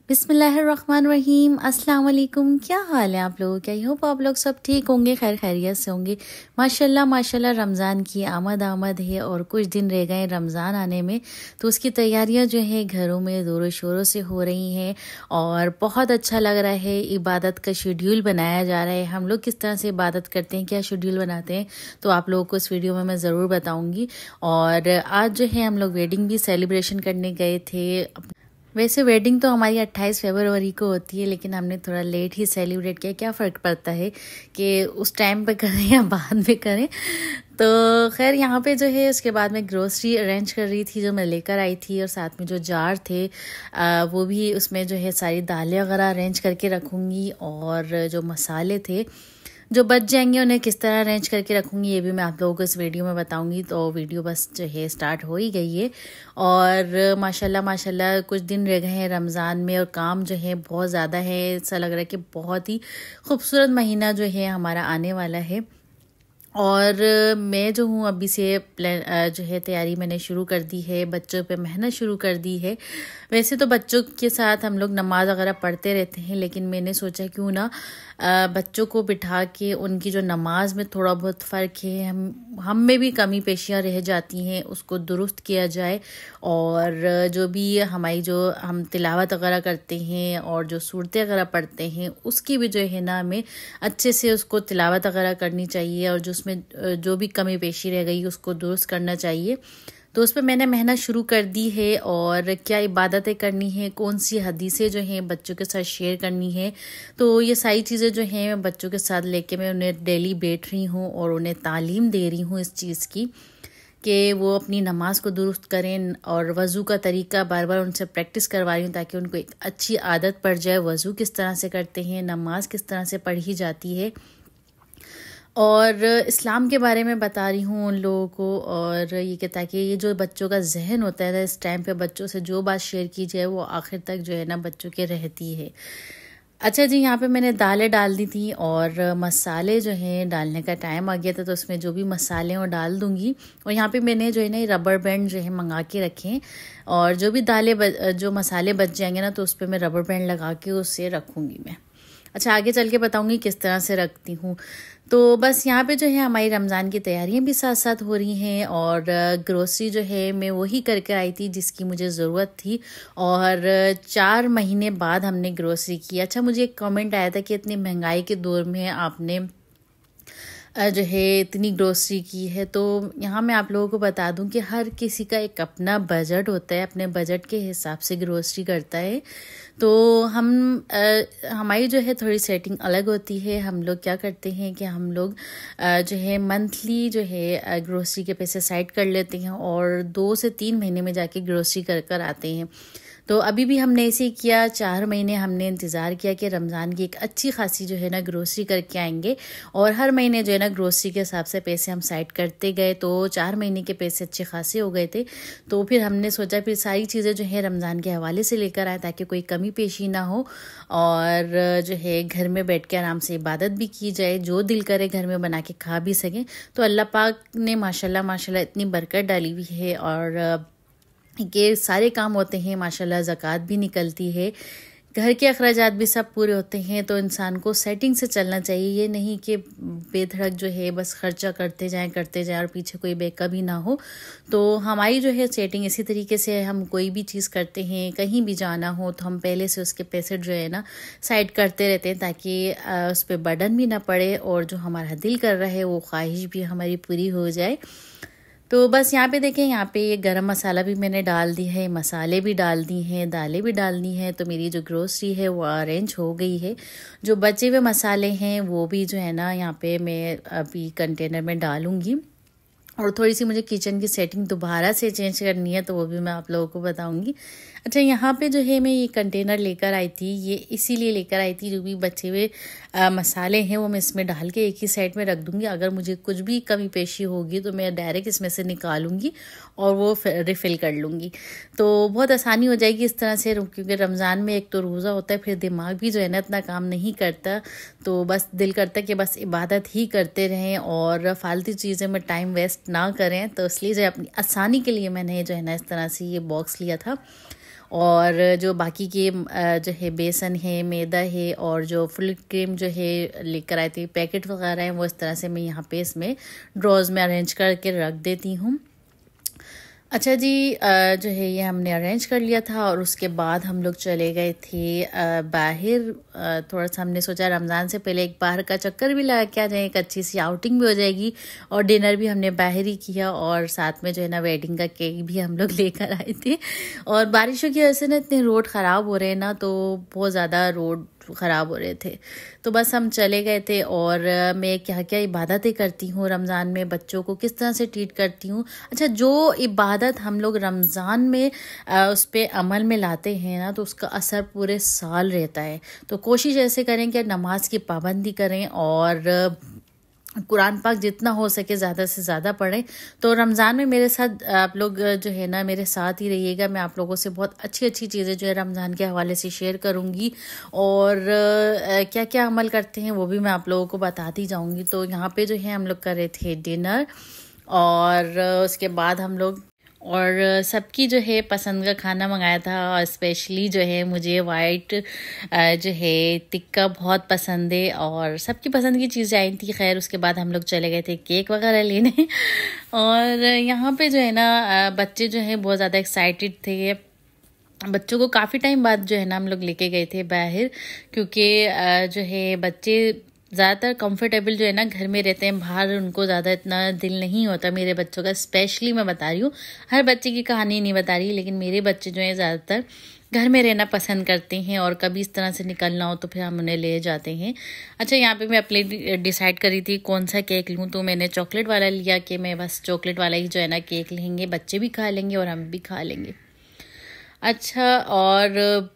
बिस्मिल्लाहिर्रहमानिर्रहीम। अस्सलाम वालेकुम। क्या हाल है आप लोगों के? आई होप आप लोग सब ठीक होंगे, खैर खैरियत से होंगे। माशाल्लाह माशाल्लाह रमज़ान की आमद है और कुछ दिन रह गए रमज़ान आने में, तो उसकी तैयारियां जो है घरों में ज़ोरों शोरों से हो रही हैं और बहुत अच्छा लग रहा है। इबादत का शेड्यूल बनाया जा रहा है। हम लोग किस तरह से इबादत करते हैं, क्या शेड्यूल बनाते हैं, तो आप लोगों को इस वीडियो में मैं ज़रूर बताऊँगी। और आज जो है हम लोग वेडिंग भी सेलिब्रेशन करने गए थे। वैसे वेडिंग तो हमारी 28 फरवरी को होती है, लेकिन हमने थोड़ा लेट ही सेलिब्रेट किया। क्या फ़र्क पड़ता है कि उस टाइम पे करें या बाद में करें। तो खैर यहाँ पे जो है उसके बाद मैं ग्रोसरी अरेंज कर रही थी जो मैं लेकर आई थी, और साथ में जो जार थे वो भी उसमें जो है सारी दालें वगैरह अरेंज करके रखूँगी। और जो मसाले थे जो बच जाएंगे उन्हें किस तरह अरेंज करके रखूँगी ये भी मैं आप लोगों को इस वीडियो में बताऊँगी। तो वीडियो बस जो है स्टार्ट हो ही गई है। और माशाल्लाह माशाल्लाह कुछ दिन रह गए हैं रमज़ान में और काम जो है बहुत ज़्यादा है। ऐसा लग रहा है कि बहुत ही खूबसूरत महीना जो है हमारा आने वाला है। और मैं जो हूँ अभी से प्लान जो है तैयारी मैंने शुरू कर दी है, बच्चों पे मेहनत शुरू कर दी है। वैसे तो बच्चों के साथ हम लोग नमाज वगैरह पढ़ते रहते हैं, लेकिन मैंने सोचा क्यों ना बच्चों को बिठा के उनकी जो नमाज में थोड़ा बहुत फ़र्क है, हम में भी कमी पेशियाँ रह जाती हैं, उसको दुरुस्त किया जाए। और जो भी हमारी जो हम तिलावत वगैरह करते हैं और जो सूरतें वगैरह पढ़ते हैं उसकी भी जो है ना हमें अच्छे से उसको तिलावत वगैरह करनी चाहिए, और जो उसमें जो भी कमी पेशी रह गई उसको दुरुस्त करना चाहिए। तो उस पर मैंने मेहनत शुरू कर दी है। और क्या इबादतें करनी है, कौन सी हदीसें जो हैं बच्चों के साथ शेयर करनी है, तो ये सारी चीज़ें जो हैं मैं बच्चों के साथ लेके मैं उन्हें डेली बैठ रही हूँ और उन्हें तालीम दे रही हूँ इस चीज़ की कि वो अपनी नमाज को दुरुस्त करें। और वज़ू का तरीका बार बार उनसे प्रैक्टिस करवा रही हूँ ताकि उनको एक अच्छी आदत पड़ जाए। वज़ू किस तरह से करते हैं, नमाज किस तरह से पढ़ी जाती है, और इस्लाम के बारे में बता रही हूँ उन लोगों को। और ये कि ताकि ये जो बच्चों का जहन होता है इस टाइम पे बच्चों से जो बात शेयर की जाए वो आखिर तक जो है ना बच्चों के रहती है। अच्छा जी, यहाँ पे मैंने दालें डाल दी थी और मसाले जो हैं डालने का टाइम आ गया था, तो उसमें जो भी मसाले हैं वो डाल दूँगी। और यहाँ पे मैंने जो है ना ये रबर बैंड जो है मंगा के रखे हैं, और जो भी जो मसाले बच जाएंगे ना तो उस पर मैं रबर बैंड लगा के उससे रखूँगी मैं। अच्छा, आगे चल के बताऊँगी किस तरह से रखती हूँ। तो बस यहाँ पे जो है हमारी रमज़ान की तैयारियां भी साथ साथ हो रही हैं। और ग्रोसरी जो है मैं वही करके आई थी जिसकी मुझे ज़रूरत थी, और 4 महीने बाद हमने ग्रोसरी की। अच्छा, मुझे एक कमेंट आया था कि इतनी महंगाई के दौर में आपने जो है इतनी ग्रोसरी की है। तो यहाँ मैं आप लोगों को बता दूं कि हर किसी का एक अपना बजट होता है, अपने बजट के हिसाब से ग्रोसरी करता है। तो हमारी जो है थोड़ी सेटिंग अलग होती है। हम लोग क्या करते हैं कि हम लोग जो है मंथली जो है ग्रोसरी के पैसे साइड कर लेते हैं और 2 से 3 महीने में जाके ग्रोसरी कर कर आते हैं। तो अभी भी हमने ऐसे ही किया। 4 महीने हमने इंतज़ार किया कि रमज़ान की एक अच्छी खासी जो है ना ग्रोसरी करके आएंगे, और हर महीने जो है ना ग्रोसरी के हिसाब से पैसे हम साइड करते गए। तो 4 महीने के पैसे अच्छे खासे हो गए थे। तो फिर हमने सोचा फिर सारी चीज़ें जो है रमज़ान के हवाले से लेकर आए ताकि कोई कमी पेशी ना हो, और जो है घर में बैठ के आराम से इबादत भी की जाए, जो दिल करे घर में बना के खा भी सकें। तो अल्लाह पाक ने माशाल्लाह माशाल्लाह इतनी बरकत डाली हुई है, और के सारे काम होते हैं माशाल्लाह, ज़कात भी निकलती है, घर के अखराजात भी सब पूरे होते हैं। तो इंसान को सेटिंग से चलना चाहिए, ये नहीं कि बेधड़क जो है बस खर्चा करते जाएं और पीछे कोई बैकअप ही ना हो। तो हमारी जो है सेटिंग इसी तरीके से, हम कोई भी चीज़ करते हैं, कहीं भी जाना हो तो हम पहले से उसके पैसे जो है ना साइड करते रहते हैं ताकि उस पर बर्डन भी ना पड़े, और जो हमारा दिल कर रहा है वो ख्वाहिश भी हमारी पूरी हो जाए। तो बस यहाँ पे देखें, यहाँ पे ये गरम मसाला भी मैंने डाल दी है, मसाले भी डाल दी हैं, दालें भी डालनी है। तो मेरी जो ग्रोसरी है वो अरेंज हो गई है। जो बचे हुए मसाले हैं वो भी जो है ना यहाँ पे मैं अभी कंटेनर में डालूँगी, और थोड़ी सी मुझे किचन की सेटिंग दोबारा से चेंज करनी है तो वो भी मैं आप लोगों को बताऊंगी। अच्छा, यहाँ पे जो है मैं ये कंटेनर लेकर आई थी, ये इसीलिए लेकर आई थी जो भी बचे हुए मसाले हैं वो मैं इसमें डाल के एक ही साइड में रख दूंगी। अगर मुझे कुछ भी कमी पेशी होगी तो मैं डायरेक्ट इसमें से निकालूंगी और वो रिफ़िल कर लूँगी। तो बहुत आसानी हो जाएगी इस तरह से, क्योंकि रमज़ान में एक तो रोज़ा होता है, फिर दिमाग भी जो है ना इतना काम नहीं करता। तो बस दिल करता है कि बस इबादत ही करते रहें और फालतू चीज़ें में टाइम वेस्ट ना करें। तो इसलिए जो अपनी आसानी के लिए मैंने जो है ना इस तरह से ये बॉक्स लिया था। और जो बाकी के जो है बेसन है, मैदा है और जो फुल क्रीम जो है लेकर आई थी, पैकेट वगैरह हैं, वो इस तरह से मैं यहाँ पे इसमें ड्रॉज में अरेंज करके रख देती हूँ। अच्छा जी, जो है ये हमने अरेंज कर लिया था और उसके बाद हम लोग चले गए थे बाहर। थोड़ा सा हमने सोचा रमज़ान से पहले एक बाहर का चक्कर भी लगा के आ जाए, एक अच्छी सी आउटिंग भी हो जाएगी और डिनर भी हमने बाहर ही किया और साथ में जो है ना वेडिंग का केक भी हम लोग लेकर आए थे। और बारिशों की वजह से ना इतने रोड ख़राब हो रहे हैं ना, तो बहुत ज़्यादा रोड ख़राब हो रहे थे, तो बस हम चले गए थे। और मैं क्या क्या इबादतें करती हूँ रमज़ान में, बच्चों को किस तरह से ट्रीट करती हूँ। अच्छा, जो इबादत हम लोग रमज़ान में उस पर अमल में लाते हैं ना, तो उसका असर पूरे साल रहता है। तो कोशिश ऐसे करें कि नमाज की पाबंदी करें और कुरान पाक जितना हो सके ज़्यादा से ज़्यादा पढ़ें। तो रमज़ान में मेरे साथ आप लोग जो है ना मेरे साथ ही रहिएगा। मैं आप लोगों से बहुत अच्छी अच्छी चीज़ें जो है रमज़ान के हवाले से शेयर करूँगी और क्या क्या अमल करते हैं वो भी मैं आप लोगों को बताती जाऊँगी। तो यहाँ पे जो है हम लोग कर रहे थे डिनर और उसके बाद हम लोग और सबकी जो है पसंद का खाना मंगाया था। और स्पेशली जो है मुझे वाइट जो है टिक्का बहुत पसंद है और सबकी पसंद की चीज़ें आई थी। खैर उसके बाद हम लोग चले गए थे केक वगैरह लेने और यहाँ पे जो है ना बच्चे जो है बहुत ज़्यादा एक्साइटेड थे। बच्चों को काफ़ी टाइम बाद जो है ना हम लोग लेके गए थे बाहर, क्योंकि जो है बच्चे ज़्यादातर कंफर्टेबल जो है ना घर में रहते हैं, बाहर उनको ज़्यादा इतना दिल नहीं होता। मेरे बच्चों का स्पेशली मैं बता रही हूँ, हर बच्चे की कहानी नहीं बता रही, लेकिन मेरे बच्चे जो हैं ज़्यादातर घर में रहना पसंद करते हैं और कभी इस तरह से निकलना हो तो फिर हम उन्हें ले जाते हैं। अच्छा, यहाँ पे मैं अपने डिसाइड करी थी कौन सा केक लूँ, तो मैंने चॉकलेट वाला लिया कि मैं बस चॉकलेट वाला ही जो है ना केक लेंगे, बच्चे भी खा लेंगे और हम भी खा लेंगे। अच्छा, और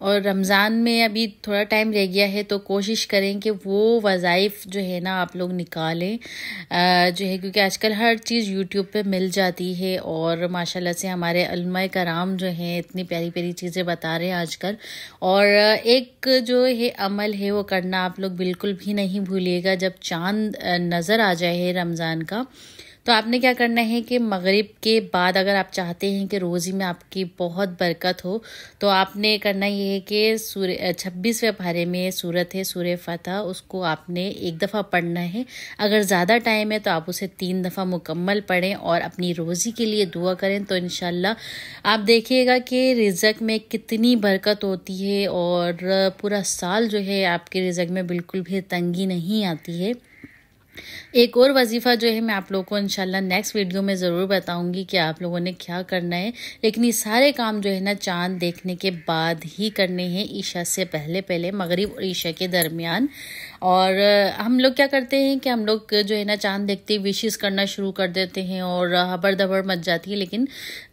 रमज़ान में अभी थोड़ा टाइम रह गया है, तो कोशिश करें कि वो वज़ाइफ जो है ना आप लोग निकालें जो है, क्योंकि आजकल हर चीज़ यूट्यूब पे मिल जाती है और माशाल्लाह से हमारे उलमाए कराम जो हैं इतनी प्यारी प्यारी चीज़ें बता रहे हैं आजकल। और एक जो है अमल है वो करना आप लोग बिल्कुल भी नहीं भूलिएगा। जब चाँद नज़र आ जाए रमज़ान का, तो आपने क्या करना है कि मगरिब के बाद अगर आप चाहते हैं कि रोज़ी में आपकी बहुत बरकत हो, तो आपने करना ये है कि 26वें पारे में सूरत है सूरह फतह, उसको आपने एक दफ़ा पढ़ना है। अगर ज़्यादा टाइम है तो आप उसे 3 दफ़ा मुकम्मल पढ़ें और अपनी रोज़ी के लिए दुआ करें। तो इंशाल्लाह आप देखिएगा कि रिज़्क़ में कितनी बरकत होती है और पूरा साल जो है आपके रिज़्क़ में बिल्कुल भी तंगी नहीं आती है। एक और वजीफ़ा जो है मैं आप लोगों को इंशाल्लाह नेक्स्ट वीडियो में ज़रूर बताऊंगी कि आप लोगों ने क्या करना है, लेकिन ये सारे काम जो है ना चाँद देखने के बाद ही करने हैं, ईशा से पहले पहले, मगरिब और ईशा के दरमियान। और हम लोग क्या करते हैं कि हम लोग जो है ना चाँद देखते ही विशेस करना शुरू कर देते हैं और हबड़ दबड़ मच जाती है, लेकिन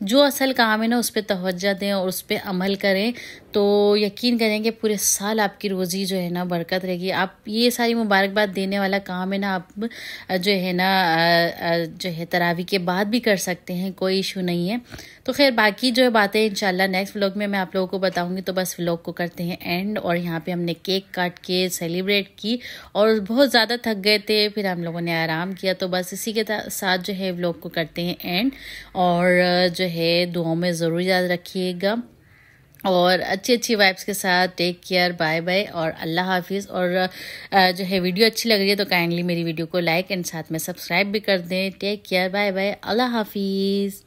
जो असल काम है ना उस पर तवज्जो दें और उस पर अमल करें, तो यकीन करेंगे पूरे साल आपकी रोज़ी जो है ना बरकत रहेगी। आप ये सारी मुबारकबाद देने वाला काम है ना आप जो है ना जो है तरावी के बाद भी कर सकते हैं, कोई इशू नहीं है। तो खैर बाकी जो है बातें इंशाल्लाह नेक्स्ट व्लॉग में मैं आप लोगों को बताऊंगी। तो बस व्लॉग को करते हैं एंड। और यहाँ पे हमने केक काट के सेलिब्रेट की और बहुत ज़्यादा थक गए थे, फिर हम लोगों ने आराम किया। तो बस इसी के साथ जो है व्लॉग को करते हैं एंड। और जो है दुआओं में ज़रूर याद रखिएगा और अच्छी अच्छी वाइब्स के साथ टेक केयर, बाय बाय और अल्लाह हाफिज़। और जो है वीडियो अच्छी लग रही है तो काइंडली मेरी वीडियो को लाइक एंड साथ में सब्सक्राइब भी कर दें। टेक केयर, बाय बाय, अल्लाह हाफिज़।